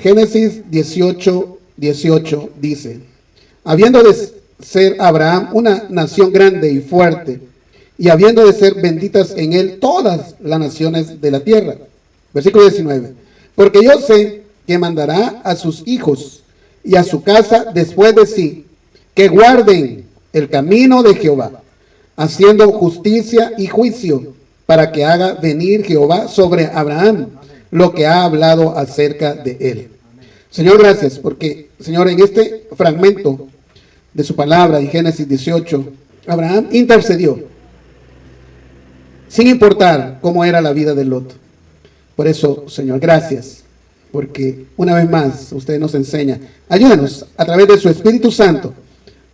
Génesis 18 dice: habiendo de ser Abraham una nación grande y fuerte, y habiendo de ser benditas en él todas las naciones de la tierra. Versículo 19. Porque yo sé que mandará a sus hijos y a su casa después de sí, que guarden el camino de Jehová, haciendo justicia y juicio, para que haga venir Jehová sobre Abraham lo que ha hablado acerca de él. Señor, gracias, porque, Señor, en este fragmento de su palabra, en Génesis 18, Abraham intercedió, sin importar cómo era la vida de Lot. Por eso, Señor, gracias, porque una vez más usted nos enseña. Ayúdanos a través de su Espíritu Santo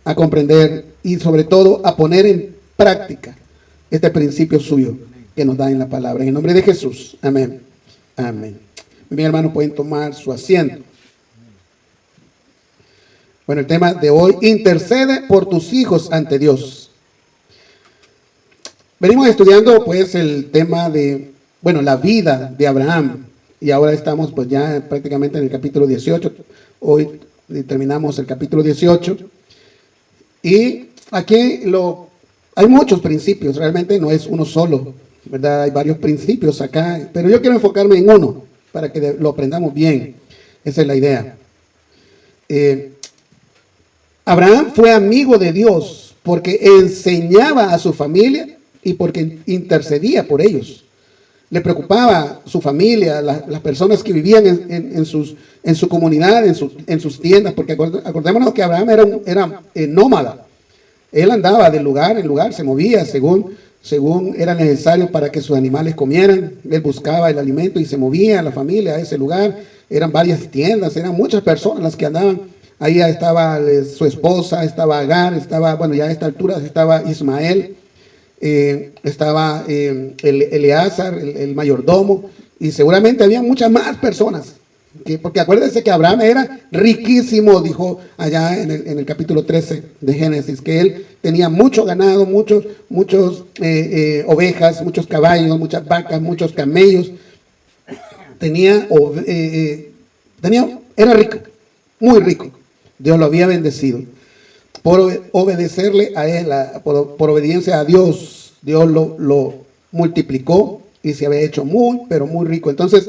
a comprender y sobre todo a poner en práctica este principio suyo que nos da en la palabra. En el nombre de Jesús. Amén. Amén. Mis hermanos, pueden tomar su asiento. Bueno, el tema de hoy: intercede por tus hijos ante Dios. Venimos estudiando pues el tema de, bueno, la vida de Abraham, y ahora estamos pues ya prácticamente en el capítulo 18. Hoy terminamos el capítulo 18 y aquí hay muchos principios, realmente no es uno solo, ¿verdad? Hay varios principios acá, pero yo quiero enfocarme en uno para que lo aprendamos bien. Esa es la idea. Abraham fue amigo de Dios porque enseñaba a su familia y porque intercedía por ellos. Le preocupaba su familia, las personas que vivían en su comunidad, en sus tiendas, porque acordémonos que Abraham era nómada. Él andaba de lugar en lugar, se movía según era necesario para que sus animales comieran. Él buscaba el alimento y se movía la familia a ese lugar. Eran varias tiendas, eran muchas personas las que andaban. Ahí estaba su esposa, estaba Agar, bueno, ya a esta altura estaba Ismael, estaba Eleazar, el mayordomo, y seguramente había muchas más personas, porque acuérdense que Abraham era riquísimo, dijo allá en el capítulo 13 de Génesis, que él tenía mucho ganado, muchos ovejas, muchos caballos, muchas vacas, muchos camellos, era rico, muy rico. Dios lo había bendecido. Por obedecerle a él, por obediencia a Dios, Dios lo multiplicó y se había hecho muy, pero muy rico. Entonces,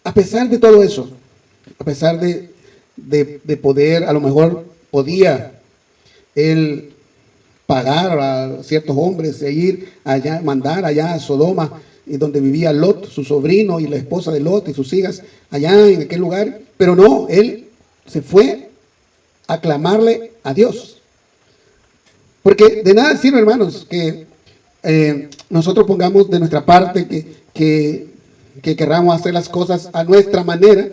a pesar de todo eso, a pesar de poder, a lo mejor podía él pagar a ciertos hombres e ir allá, mandar allá a Sodoma, y donde vivía Lot, su sobrino, y la esposa de Lot y sus hijas, allá en aquel lugar, pero no, él se fue a clamarle a Dios. Porque de nada sirve, hermanos, que nosotros pongamos de nuestra parte, que querramos hacer las cosas a nuestra manera,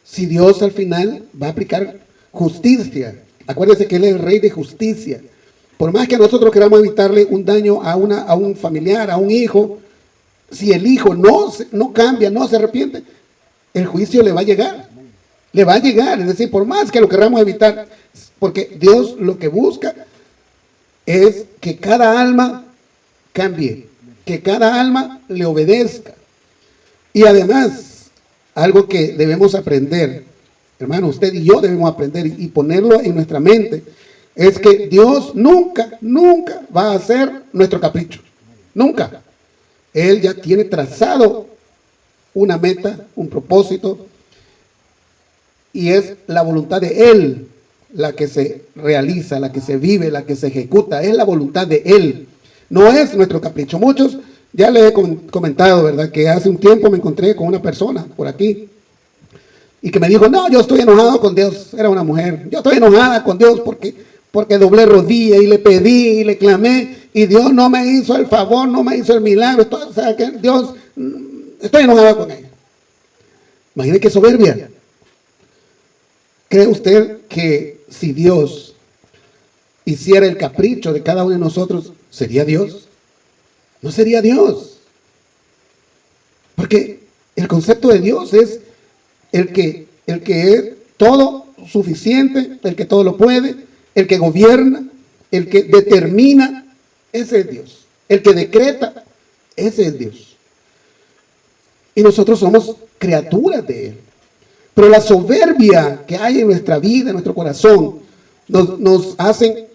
si Dios al final va a aplicar justicia. Acuérdense que Él es el Rey de justicia. Por más que nosotros queramos evitarle un daño a un familiar, a un hijo, si el hijo no cambia, no se arrepiente, el juicio le va a llegar. Le va a llegar, es decir, por más que lo queramos evitar, porque Dios lo que busca es que cada alma cambie, que cada alma le obedezca. Y además, algo que debemos aprender, hermano, usted y yo debemos aprender y ponerlo en nuestra mente, es que Dios nunca va a hacer nuestro capricho. Nunca. Él ya tiene trazado una meta, un propósito, y es la voluntad de Él la que se realiza, la que se vive, la que se ejecuta. Es la voluntad de Él, no es nuestro capricho. Muchos, ya les he comentado, ¿verdad?, que hace un tiempo me encontré con una persona por aquí y que me dijo: no, yo estoy enojado con Dios. Era una mujer. Yo estoy enojada con Dios porque doblé rodilla y le pedí y le clamé y Dios no me hizo el favor, no me hizo el milagro. O sea, que Dios, estoy enojada con ella. Imagine qué soberbia. ¿Cree usted que si Dios hiciera el capricho de cada uno de nosotros, sería Dios? No sería Dios. Porque el concepto de Dios es el que es todo suficiente, el que todo lo puede, el que gobierna, el que determina. Ese es Dios. El que decreta, ese es Dios. Y nosotros somos criaturas de Él. Pero la soberbia que hay en nuestra vida, en nuestro corazón, nos hacen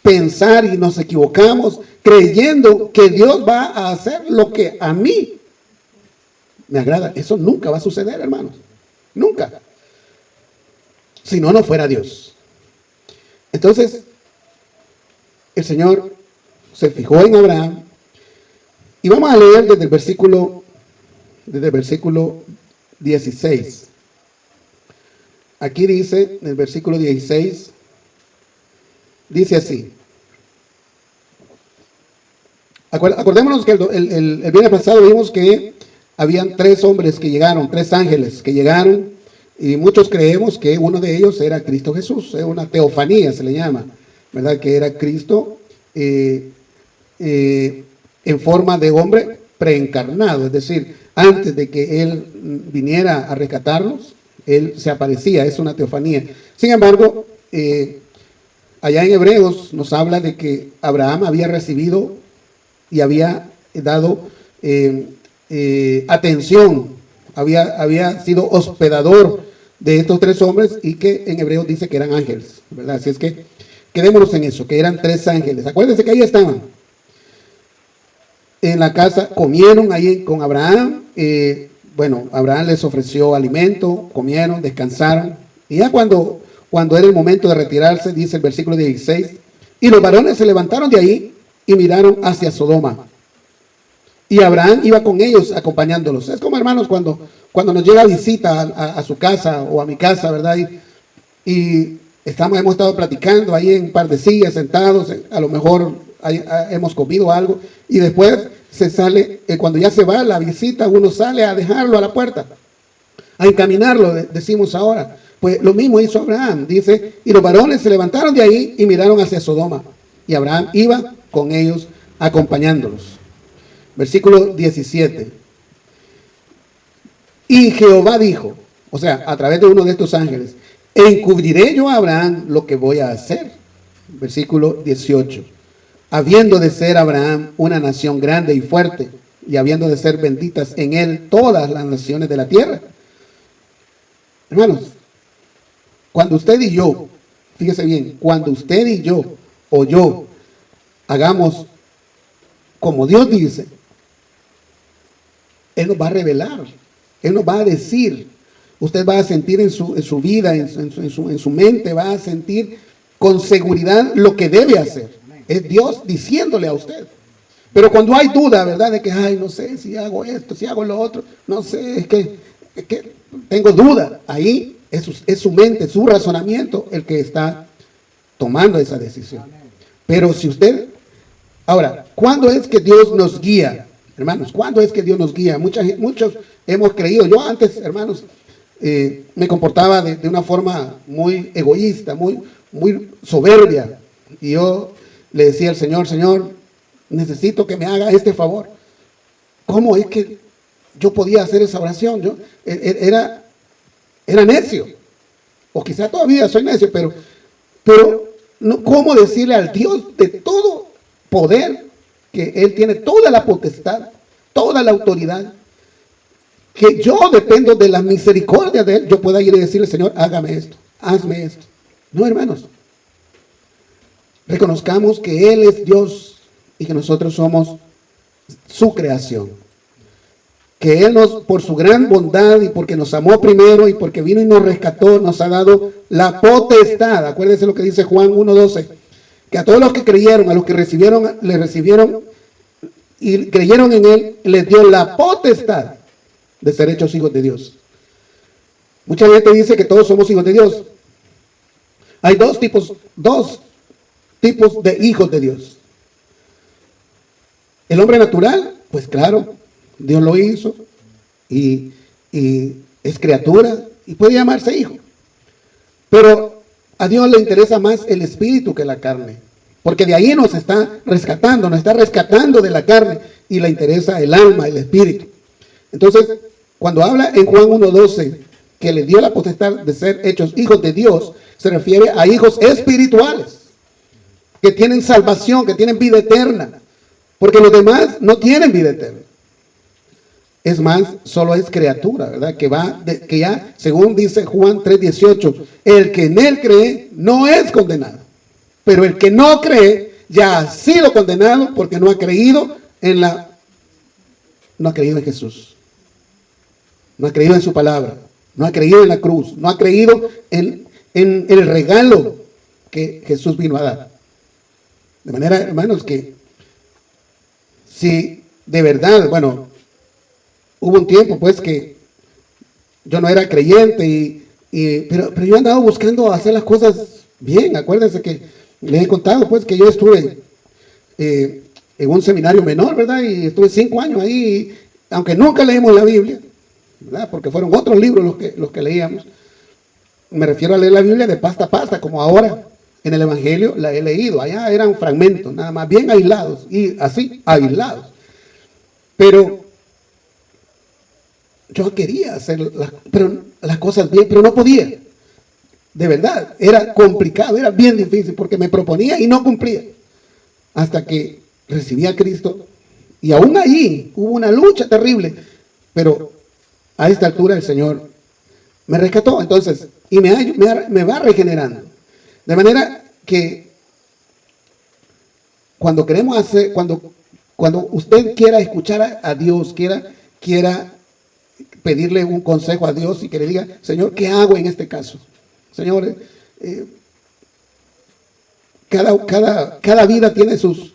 pensar y nos equivocamos creyendo que Dios va a hacer lo que a mí me agrada. Eso nunca va a suceder, hermanos. Nunca. Si no, no fuera Dios. Entonces, el Señor se fijó en Abraham. Y vamos a leer desde el versículo 16. Aquí dice, en el versículo 16, dice así. Acordémonos que el viernes pasado vimos que habían 3 hombres que llegaron, 3 ángeles que llegaron, y muchos creemos que uno de ellos era Cristo Jesús. Es una teofanía, se le llama, ¿verdad? Que era Cristo en forma de hombre preencarnado, es decir, antes de que Él viniera a rescatarlos, Él se aparecía, es una teofanía. Sin embargo, allá en Hebreos nos habla de que Abraham había recibido y había dado atención, había sido hospedador de estos 3 hombres, y que en Hebreos dice que eran ángeles, ¿verdad? Así es que quedémonos en eso, que eran 3 ángeles. Acuérdense que ahí estaban en la casa, comieron ahí con Abraham. Bueno, Abraham les ofreció alimento, comieron, descansaron, y ya cuando era el momento de retirarse, dice el versículo 16, y los varones se levantaron de ahí y miraron hacia Sodoma, y Abraham iba con ellos acompañándolos. Es como, hermanos, cuando nos llega visita a su casa o a mi casa, ¿verdad? Y hemos estado platicando ahí en un par de sillas, sentados, a lo mejor hemos comido algo, y después se sale, cuando ya se va la visita, uno sale a dejarlo a la puerta, a encaminarlo, decimos ahora. Pues lo mismo hizo Abraham, dice, y los varones se levantaron de ahí y miraron hacia Sodoma, y Abraham iba con ellos acompañándolos. Versículo 17. Y Jehová dijo, o sea, a través de uno de estos ángeles, encubriré yo a Abraham lo que voy a hacer. Versículo 18. Habiendo de ser Abraham una nación grande y fuerte, y habiendo de ser benditas en él todas las naciones de la tierra. Hermanos, cuando usted y yo, fíjese bien, cuando usted y yo, o yo, hagamos como Dios dice, Él nos va a revelar, Él nos va a decir. Usted va a sentir en su vida, en su mente, va a sentir con seguridad lo que debe hacer. Es Dios diciéndole a usted. Pero cuando hay duda, ¿verdad? De que, ay, no sé si hago esto, si hago lo otro, no sé, es que tengo duda. Ahí es su mente, su razonamiento el que está tomando esa decisión. Pero si usted... Ahora, ¿cuándo es que Dios nos guía? Hermanos, ¿cuándo es que Dios nos guía? Muchos hemos creído. Yo antes, hermanos, me comportaba de una forma muy egoísta, muy soberbia. Y yo le decía al Señor, Señor, necesito que me haga este favor. ¿Cómo es que yo podía hacer esa oración? Yo era necio. O quizá todavía soy necio, pero no, ¿cómo decirle al Dios de todo poder, que Él tiene toda la potestad, toda la autoridad, que yo dependo de la misericordia de Él, yo pueda ir y decirle, Señor, hágame esto, hazme esto? No, hermanos. Reconozcamos que Él es Dios y que nosotros somos su creación. Que Él por su gran bondad y porque nos amó primero y porque vino y nos rescató, nos ha dado la potestad. Acuérdense lo que dice Juan 1:12. Que a todos los que creyeron, a los que le recibieron y creyeron en Él, les dio la potestad de ser hechos hijos de Dios. Mucha gente dice que todos somos hijos de Dios. Hay dos tipos de hijos de Dios. El hombre natural, pues claro, Dios lo hizo y es criatura y puede llamarse hijo. Pero a Dios le interesa más el espíritu que la carne, porque de ahí nos está rescatando de la carne, y le interesa el alma, el espíritu. Entonces, cuando habla en Juan 1:12 que le dio la potestad de ser hechos hijos de Dios, se refiere a hijos espirituales, que tienen salvación, que tienen vida eterna, porque los demás no tienen vida eterna. Es más, solo es criatura, ¿verdad? Que ya, según dice Juan 3:18, el que en él cree no es condenado. Pero el que no cree ya ha sido condenado porque no ha creído no ha creído en Jesús. No ha creído en su palabra. No ha creído en la cruz. No ha creído en el regalo que Jesús vino a dar. De manera, hermanos, que si de verdad, bueno, hubo un tiempo pues que yo no era creyente, pero yo andaba buscando hacer las cosas bien. Acuérdense que les he contado pues que yo estuve en un seminario menor, ¿verdad? Y estuve 5 años ahí, aunque nunca leímos la Biblia, ¿verdad? Porque fueron otros libros los que leíamos. Me refiero a leer la Biblia de pasta a pasta, como ahora en el Evangelio la he leído. Allá eran fragmentos, nada más, bien aislados, y así, aislados. Pero yo quería hacer las cosas bien, pero no podía. De verdad, era complicado, era bien difícil, porque me proponía y no cumplía. Hasta que recibí a Cristo, y aún ahí hubo una lucha terrible, pero a esta altura el Señor me rescató, entonces, y me va regenerando. De manera que cuando queremos hacer, cuando usted quiera escuchar a Dios, quiera pedirle un consejo a Dios y que le diga, Señor, ¿qué hago en este caso? Señor, cada vida tiene sus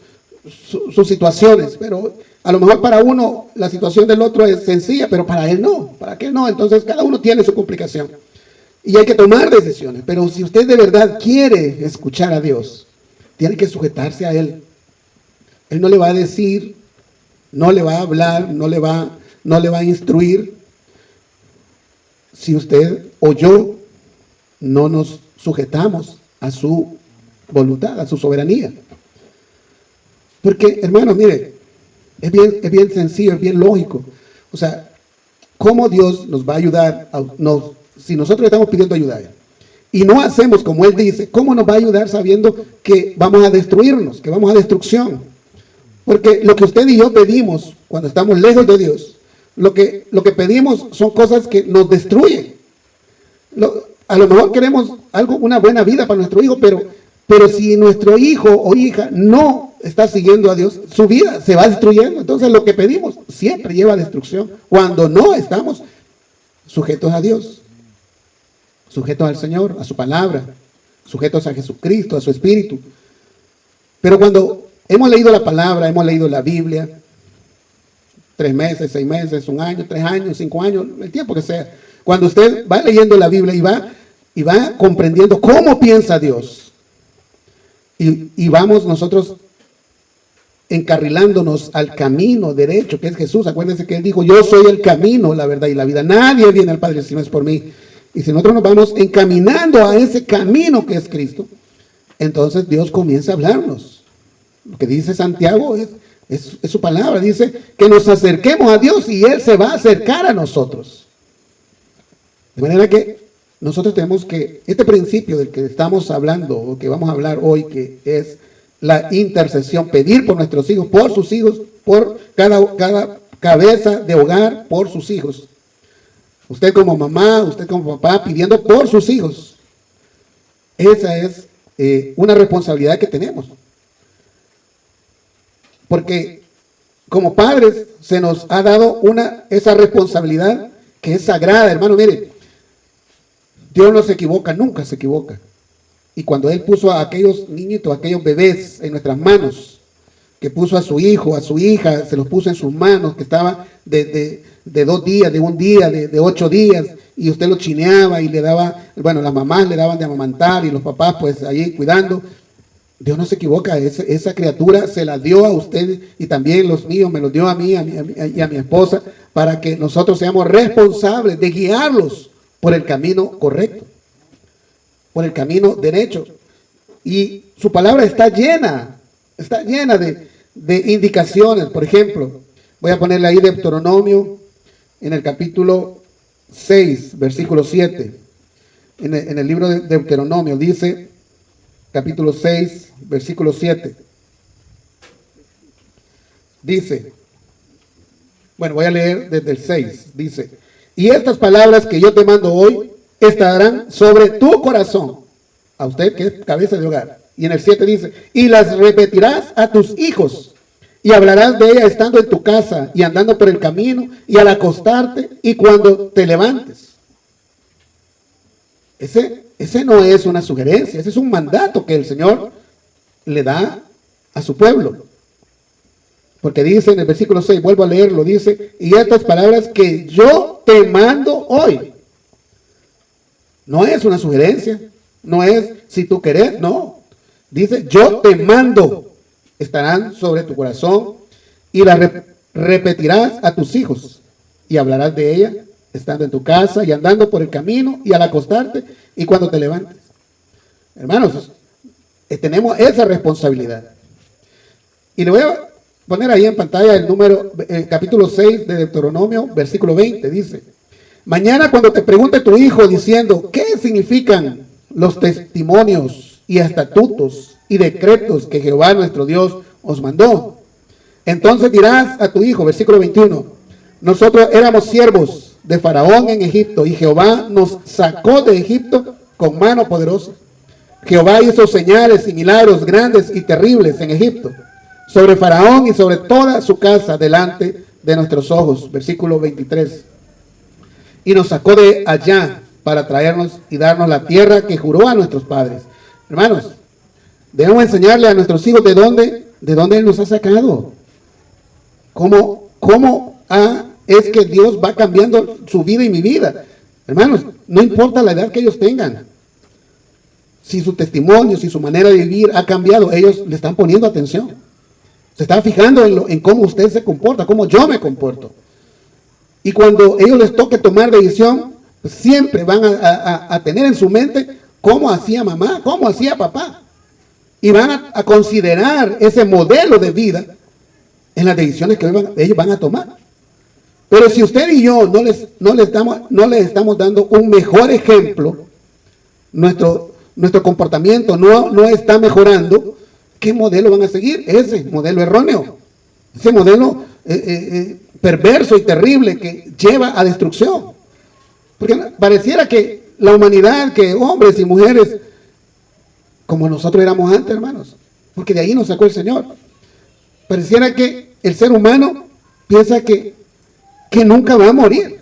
situaciones, pero a lo mejor para uno la situación del otro es sencilla, pero para él no, para aquel no. Entonces cada uno tiene su complicación y hay que tomar decisiones. Pero si usted de verdad quiere escuchar a Dios, tiene que sujetarse a Él. Él no le va a decir, no le va a hablar, no le va a instruir si usted o yo no nos sujetamos a su voluntad, a su soberanía. Porque, hermanos, mire, es bien sencillo, es bien lógico. O sea, ¿cómo Dios nos va a ayudar si nosotros le estamos pidiendo ayuda a Él? Y no hacemos como Él dice, ¿cómo nos va a ayudar sabiendo que vamos a destruirnos, que vamos a destrucción? Porque lo que usted y yo pedimos cuando estamos lejos de Dios, lo que pedimos son cosas que nos destruyen. A lo mejor queremos una buena vida para nuestro hijo, pero si nuestro hijo o hija no está siguiendo a Dios, su vida se va destruyendo. Entonces lo que pedimos siempre lleva a destrucción cuando no estamos sujetos a Dios, sujetos al Señor, a su palabra, sujetos a Jesucristo, a su Espíritu. Pero cuando hemos leído la palabra, hemos leído la Biblia, 3 meses, 6 meses, 1 año, 3 años, 5 años, el tiempo que sea, cuando usted va leyendo la Biblia y va comprendiendo cómo piensa Dios, y vamos nosotros encarrilándonos al camino derecho, que es Jesús. Acuérdense que Él dijo, yo soy el camino, la verdad y la vida. Nadie viene al Padre si no es por mí. Y si nosotros nos vamos encaminando a ese camino que es Cristo, entonces Dios comienza a hablarnos. Lo que dice Santiago es su palabra. Dice que nos acerquemos a Dios y Él se va a acercar a nosotros. De manera que nosotros tenemos que, este principio del que estamos hablando, o que vamos a hablar hoy, que es la intercesión, pedir por nuestros hijos, por sus hijos, por cada cabeza de hogar, por sus hijos. Usted como mamá, usted como papá, pidiendo por sus hijos. Esa es una responsabilidad que tenemos. Porque como padres se nos ha dado esa responsabilidad que es sagrada, hermano. Mire, Dios no se equivoca, nunca se equivoca. Y cuando Él puso a aquellos niñitos, a aquellos bebés en nuestras manos, que puso a su hijo, a su hija, se los puso en sus manos, que estaba de 2 días, de 1 día, de 8 días, y usted lo chineaba y le daba, bueno, las mamás le daban de amamantar y los papás pues allí cuidando. Dios no se equivoca, esa criatura se la dio a usted y también los míos, me los dio a mí y a mi esposa, para que nosotros seamos responsables de guiarlos por el camino correcto, por el camino derecho. Y su palabra está llena de indicaciones. Por ejemplo, voy a ponerle ahí Deuteronomio en el capítulo 6, versículo 7. En el libro de Deuteronomio dice, capítulo 6, versículo 7. Dice, Bueno, voy a leer desde el 6. Dice, y estas palabras que yo te mando hoy estarán sobre tu corazón, a usted que es cabeza de hogar. Y en el 7 dice, y las repetirás a tus hijos, y hablarás de ella estando en tu casa y andando por el camino y al acostarte y cuando te levantes. Ese no es una sugerencia, ese es un mandato que el Señor le da a su pueblo. Porque dice en el versículo 6, vuelvo a leerlo, dice, y estas palabras que yo te mando hoy. No es una sugerencia, no es si tú querés, no. Dice, yo te mando, estarán sobre tu corazón y las repetirás a tus hijos y hablarás de ella estando en tu casa y andando por el camino y al acostarte y cuando te levantes. Hermanos, tenemos esa responsabilidad. Y le voy a poner ahí en pantalla el capítulo 6 de Deuteronomio, versículo 20, dice, mañana cuando te pregunte tu hijo diciendo, ¿qué significan los testimonios y estatutos y decretos que Jehová nuestro Dios os mandó? Entonces dirás a tu hijo, versículo 21, nosotros éramos siervos de Faraón en Egipto y Jehová nos sacó de Egipto con mano poderosa. Jehová hizo señales y milagros grandes y terribles en Egipto, sobre Faraón y sobre toda su casa delante de nuestros ojos. Versículo 23. Y nos sacó de allá para traernos y darnos la tierra que juró a nuestros padres. Hermanos, debemos enseñarle a nuestros hijos de dónde Él nos ha sacado. ¿Cómo es que Dios va cambiando su vida y mi vida? Hermanos, no importa la edad que ellos tengan. Si su testimonio, si su manera de vivir ha cambiado, ellos le están poniendo atención. Se están fijando en cómo usted se comporta, cómo yo me comporto. Y cuando ellos les toque tomar decisión, pues siempre van a tener en su mente cómo hacía mamá, cómo hacía papá. Y van a considerar ese modelo de vida en las decisiones que ellos van a tomar. Pero si usted y yo no les estamos dando un mejor ejemplo, nuestro comportamiento no está mejorando, ¿qué modelo van a seguir? Ese modelo erróneo, ese modelo perverso y terrible que lleva a destrucción. Porque pareciera que la humanidad, que hombres y mujeres, como nosotros éramos antes, hermanos, porque de ahí nos sacó el Señor, pareciera que el ser humano piensa que nunca va a morir,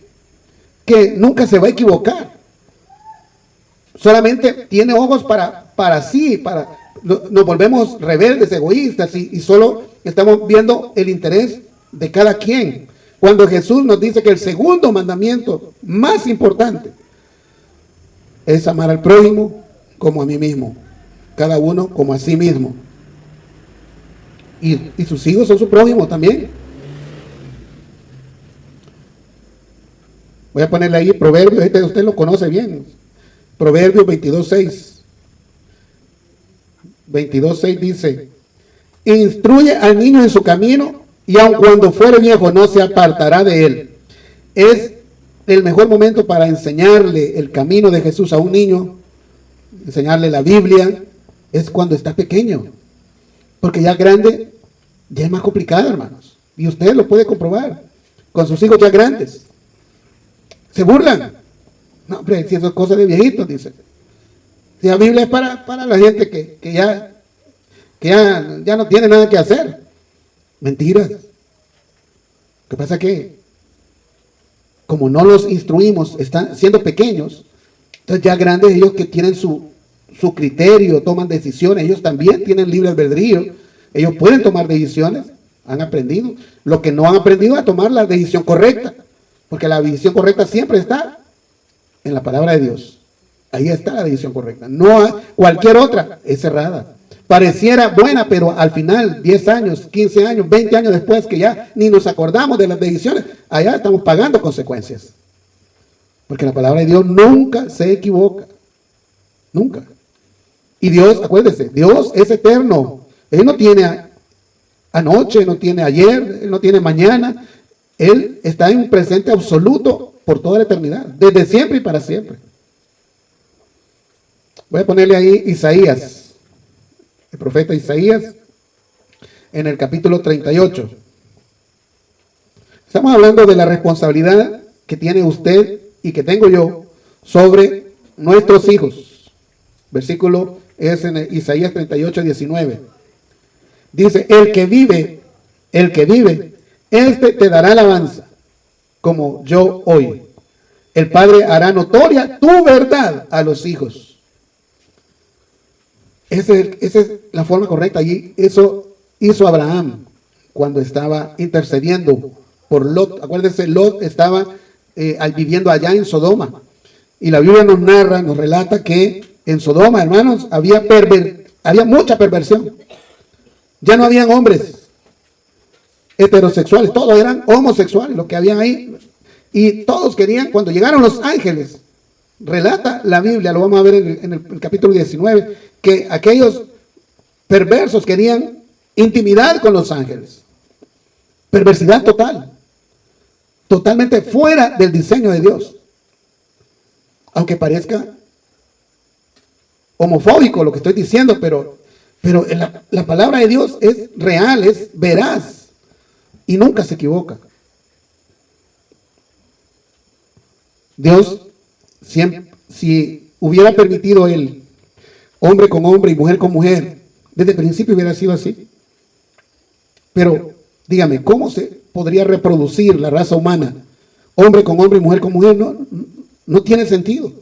que nunca se va a equivocar. Solamente tiene ojos para sí, nos volvemos rebeldes, egoístas y solo estamos viendo el interés de cada quien. Cuando Jesús nos dice que el segundo mandamiento más importante es amar al prójimo como a mí mismo, cada uno como a sí mismo. Y sus hijos son su prójimo también. Voy a ponerle ahí Proverbios, usted lo conoce bien. Proverbios 22:6. 22:6 dice, instruye al niño en su camino y aun cuando fuere viejo no se apartará de él. Es el mejor momento para enseñarle el camino de Jesús a un niño, enseñarle la Biblia, es cuando está pequeño. Porque ya grande, ya es más complicado, hermanos. Y usted lo puede comprobar con sus hijos ya grandes. Se burlan. No, hombre, si eso es cosa de viejitos, dice. Si la Biblia es para la gente que ya no tiene nada que hacer. Mentiras. Lo que pasa es que, como no los instruimos, están siendo pequeños, entonces ya grandes ellos que tienen su criterio, toman decisiones, ellos también tienen libre albedrío, ellos pueden tomar decisiones, han aprendido. Lo que no han aprendido es a tomar la decisión correcta, porque la decisión correcta siempre está en la palabra de Dios. Ahí está la decisión correcta. No cualquier otra es errada. Pareciera buena, pero al final, 10 años, 15 años, 20 años después, que ya ni nos acordamos de las decisiones, allá estamos pagando consecuencias. Porque la palabra de Dios nunca se equivoca. Nunca. Y Dios, acuérdense, Dios es eterno. Él no tiene anoche, no tiene ayer, Él no tiene mañana. Él está en presente absoluto por toda la eternidad, desde siempre y para siempre. Voy a ponerle ahí Isaías, el profeta Isaías, en el capítulo 38. Estamos hablando de la responsabilidad que tiene usted y que tengo yo sobre nuestros hijos. Versículo es en Isaías 38, 19. Dice, el que vive, este te dará alabanza, como yo hoy. El Padre hará notoria tu verdad a los hijos. Esa es la forma correcta. Y eso hizo Abraham cuando estaba intercediendo por Lot. Acuérdense, Lot estaba viviendo allá en Sodoma. Y la Biblia nos narra, nos relata que en Sodoma, hermanos, había mucha perversión. Ya no habían hombres heterosexuales, todos eran homosexuales los que habían ahí. Y todos querían, cuando llegaron los ángeles, relata la Biblia, lo vamos a ver en el capítulo 19, que aquellos perversos querían intimidad con los ángeles. Perversidad total. Totalmente fuera del diseño de Dios. Aunque parezca homofóbico lo que estoy diciendo, pero la palabra de Dios es real, es veraz y nunca se equivoca. Dios, si hubiera permitido él, hombre con hombre y mujer con mujer, desde el principio hubiera sido así. Pero dígame, ¿cómo se podría reproducir la raza humana? Hombre con hombre y mujer con mujer, no tiene sentido.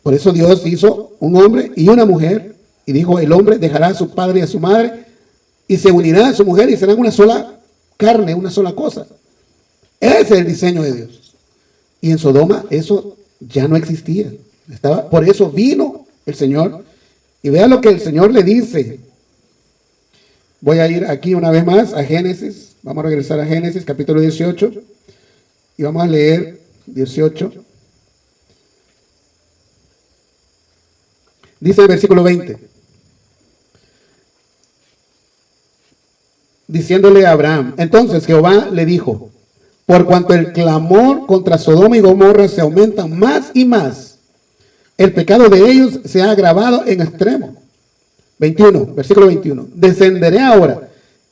Por eso Dios hizo un hombre y una mujer, y dijo, el hombre dejará a su padre y a su madre, y se unirá a su mujer, y serán una sola carne, una sola cosa. Ese es el diseño de Dios. Y en Sodoma eso ya no existía. Por eso vino el Señor. Y vea lo que el Señor le dice. Voy a ir aquí una vez más a Génesis. Vamos a regresar a Génesis, capítulo 18. Y vamos a leer 18. Dice el versículo 20. Diciéndole a Abraham, entonces Jehová le dijo, por cuanto el clamor contra Sodoma y Gomorra se aumenta más y más, el pecado de ellos se ha agravado en extremo. 21, versículo 21. Descenderé ahora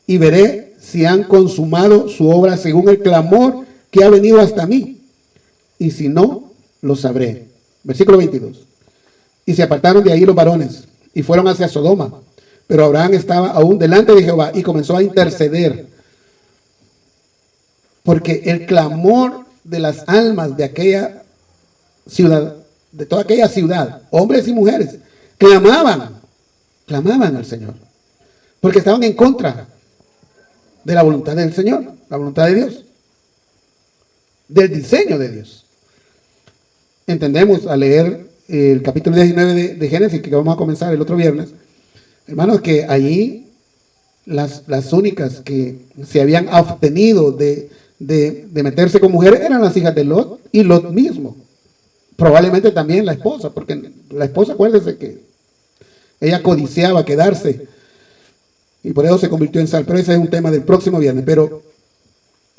y veré si han consumado su obra según el clamor que ha venido hasta mí. Y si no, lo sabré. Versículo 22. Y se apartaron de ahí los varones y fueron hacia Sodoma. Pero Abraham estaba aún delante de Jehová y comenzó a interceder. Porque el clamor de las almas de aquella ciudad, de toda aquella ciudad, hombres y mujeres, clamaban al Señor. Porque estaban en contra de la voluntad del Señor, la voluntad de Dios, del diseño de Dios. Entendemos al leer el capítulo 19 de Génesis, que vamos a comenzar el otro viernes, hermanos, que allí las únicas que se habían abstenido de meterse con mujeres eran las hijas de Lot y Lot mismo. Probablemente también la esposa, porque la esposa, acuérdese que ella codiciaba quedarse y por eso se convirtió en sal. Pero ese es un tema del próximo viernes. Pero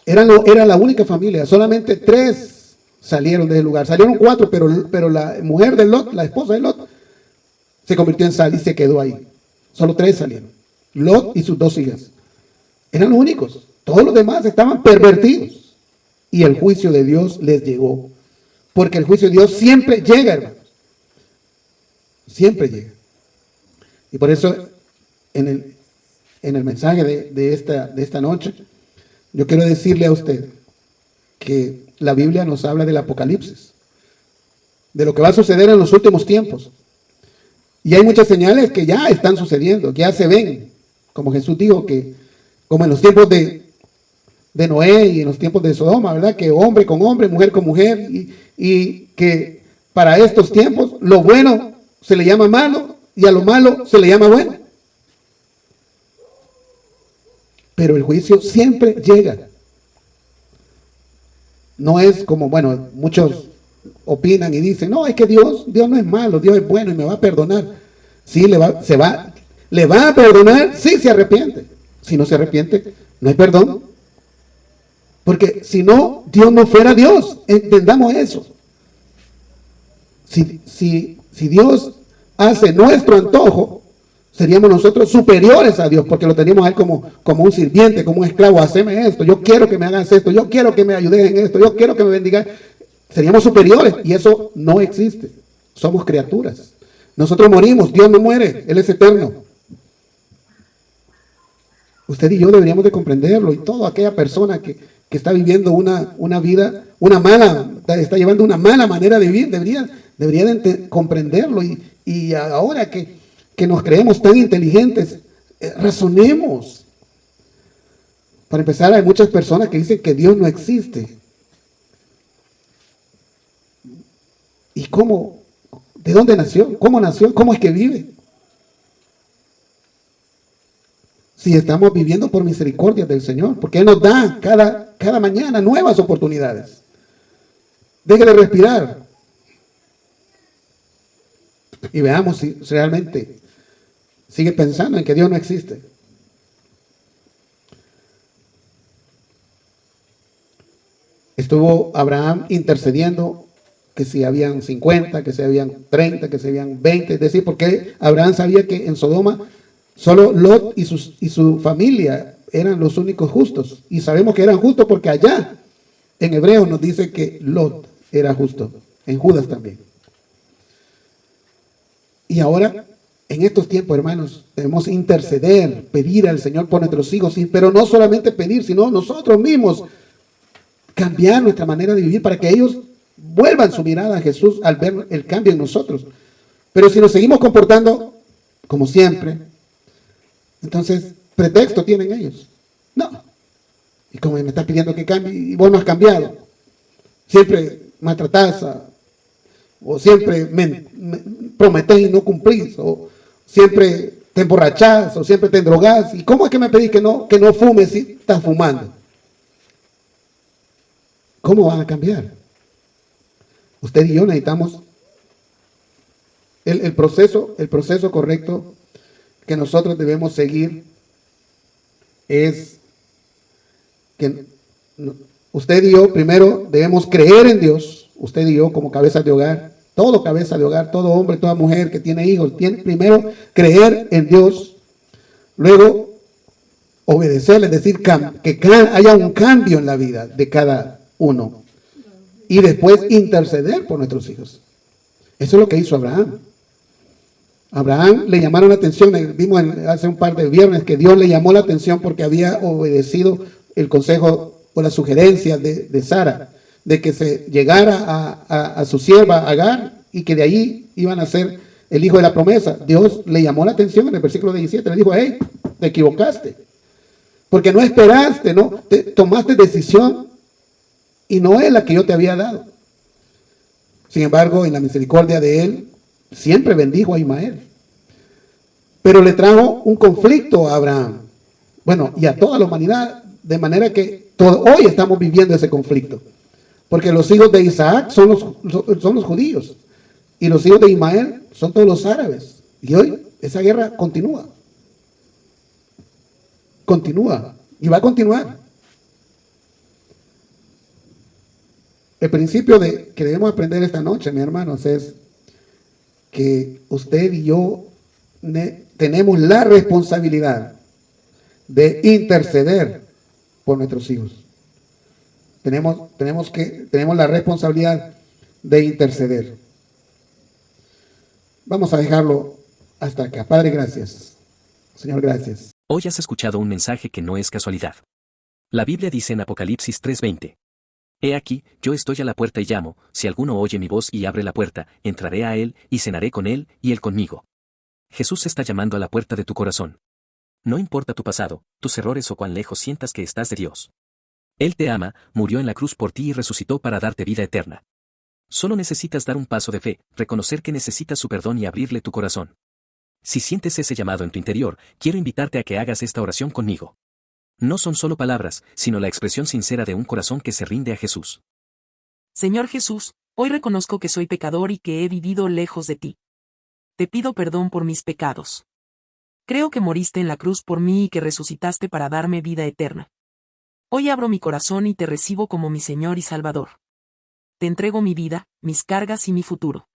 era la única familia, solamente 3 salieron de ese lugar. Salieron 4, pero la mujer de Lot, la esposa de Lot, se convirtió en sal y se quedó ahí. Solo 3 salieron. Lot y sus 2 hijas. Eran los únicos. Todos los demás estaban pervertidos. Y el juicio de Dios les llegó. Porque el juicio de Dios siempre llega, hermanos. Siempre llega. Y por eso, en el mensaje de esta noche, yo quiero decirle a usted que la Biblia nos habla del Apocalipsis. De lo que va a suceder en los últimos tiempos. Y hay muchas señales que ya están sucediendo, que ya se ven. Como Jesús dijo que, como en los tiempos de Noé y en los tiempos de Sodoma, ¿verdad? Que hombre con hombre, mujer con mujer, y que para estos tiempos lo bueno se le llama malo y a lo malo se le llama bueno. Pero el juicio siempre llega. No es como, bueno, muchos opinan y dicen, no, es que Dios no es malo, Dios es bueno y me va a perdonar. Sí, le va a perdonar si se arrepiente. Si no se arrepiente, no hay perdón. Porque si no, Dios no fuera Dios. Entendamos eso. Si Dios hace nuestro antojo, Seríamos nosotros superiores a Dios porque lo teníamos a Él como un sirviente, como un esclavo. Haceme esto, yo quiero que me hagas esto, yo quiero que me ayudes en esto, yo quiero que me bendigas. Seríamos superiores y eso no existe. Somos criaturas. Nosotros morimos, Dios no muere, Él es eterno. Usted y yo deberíamos de comprenderlo, y toda aquella persona que está viviendo una vida, está llevando una mala manera de vivir, debería de comprenderlo. Y ahora que nos creemos tan inteligentes, razonemos. Para empezar, hay muchas personas que dicen que Dios no existe. ¿Y cómo? ¿De dónde nació? ¿Cómo nació? ¿Cómo es que vive? Si estamos viviendo por misericordia del Señor, porque Él nos da cada mañana nuevas oportunidades. Deje de respirar. Y veamos si realmente sigue pensando en que Dios no existe. Estuvo Abraham intercediendo que si habían 50, que si habían 30, que si habían 20. Es decir, porque Abraham sabía que en Sodoma solo Lot y su familia eran los únicos justos. Y sabemos que eran justos porque allá en Hebreo nos dice que Lot era justo. En Judas también. Y ahora, en estos tiempos, hermanos, debemos interceder, pedir al Señor por nuestros hijos, pero no solamente pedir, sino nosotros mismos cambiar nuestra manera de vivir para que ellos vuelvan su mirada a Jesús al ver el cambio en nosotros. Pero si nos seguimos comportando como siempre, entonces pretexto tienen ellos. No. Y como me estás pidiendo que cambie y vos no has cambiado, siempre maltratás o siempre me prometés y no cumplís, o siempre te emborrachás, o siempre te endrogás. ¿Y cómo es que me pedís que no fumes si estás fumando? ¿Cómo van a cambiar? Usted y yo necesitamos el proceso correcto que nosotros debemos seguir es que usted y yo primero debemos creer en Dios, usted y yo como cabezas de hogar, todo hombre, toda mujer que tiene hijos, tiene primero creer en Dios, luego obedecerle, es decir, que haya un cambio en la vida de cada uno. Y después interceder por nuestros hijos. Eso es lo que hizo Abraham. Abraham le llamaron la atención, vimos hace un par de viernes que Dios le llamó la atención porque había obedecido el consejo o la sugerencia de Sara, de que se llegara a su sierva Agar y que de ahí iban a ser el hijo de la promesa. Dios le llamó la atención en el versículo 17, le dijo, hey, te equivocaste, porque no esperaste, no tomaste decisión y no es la que yo te había dado. Sin embargo, en la misericordia de Él, siempre bendijo a Ismael. Pero le trajo un conflicto a Abraham. Bueno, y a toda la humanidad, de manera que hoy estamos viviendo ese conflicto. Porque los hijos de Isaac son los judíos. Y los hijos de Ismael son todos los árabes. Y hoy esa guerra continúa. Continúa. Y va a continuar. El principio que debemos aprender esta noche, mis hermanos, es que usted y yo tenemos la responsabilidad de interceder por nuestros hijos. Tenemos la responsabilidad de interceder. Vamos a dejarlo hasta acá. Padre, gracias. Señor, gracias. Hoy has escuchado un mensaje que no es casualidad. La Biblia dice en Apocalipsis 3:20. He aquí, yo estoy a la puerta y llamo, si alguno oye mi voz y abre la puerta, entraré a él, y cenaré con él, y él conmigo. Jesús está llamando a la puerta de tu corazón. No importa tu pasado, tus errores o cuán lejos sientas que estás de Dios. Él te ama, murió en la cruz por ti y resucitó para darte vida eterna. Solo necesitas dar un paso de fe, reconocer que necesitas su perdón y abrirle tu corazón. Si sientes ese llamado en tu interior, quiero invitarte a que hagas esta oración conmigo. No son solo palabras, sino la expresión sincera de un corazón que se rinde a Jesús. Señor Jesús, hoy reconozco que soy pecador y que he vivido lejos de ti. Te pido perdón por mis pecados. Creo que moriste en la cruz por mí y que resucitaste para darme vida eterna. Hoy abro mi corazón y te recibo como mi Señor y Salvador. Te entrego mi vida, mis cargas y mi futuro.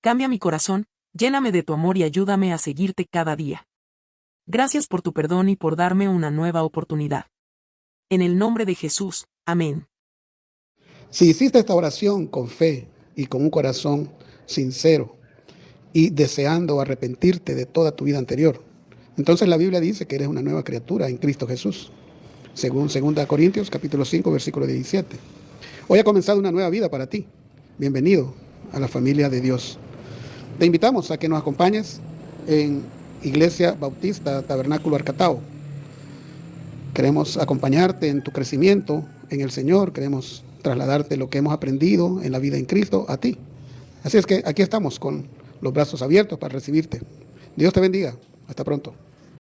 Cambia mi corazón, Lléname de tu amor y ayúdame a seguirte cada día. Gracias por tu perdón y por darme una nueva oportunidad. En el nombre de Jesús, amén. Si hiciste esta oración con fe y con un corazón sincero y deseando arrepentirte de toda tu vida anterior, entonces la Biblia dice que eres una nueva criatura en Cristo Jesús, según 2 Corintios capítulo 5, versículo 17. Hoy ha comenzado una nueva vida para ti. Bienvenido a la familia de Dios. Te invitamos a que nos acompañes en Iglesia Bautista Tabernáculo Arcatao. Queremos acompañarte en tu crecimiento en el Señor. Queremos trasladarte lo que hemos aprendido en la vida en Cristo a ti. Así es que aquí estamos con los brazos abiertos para recibirte. Dios te bendiga. Hasta pronto.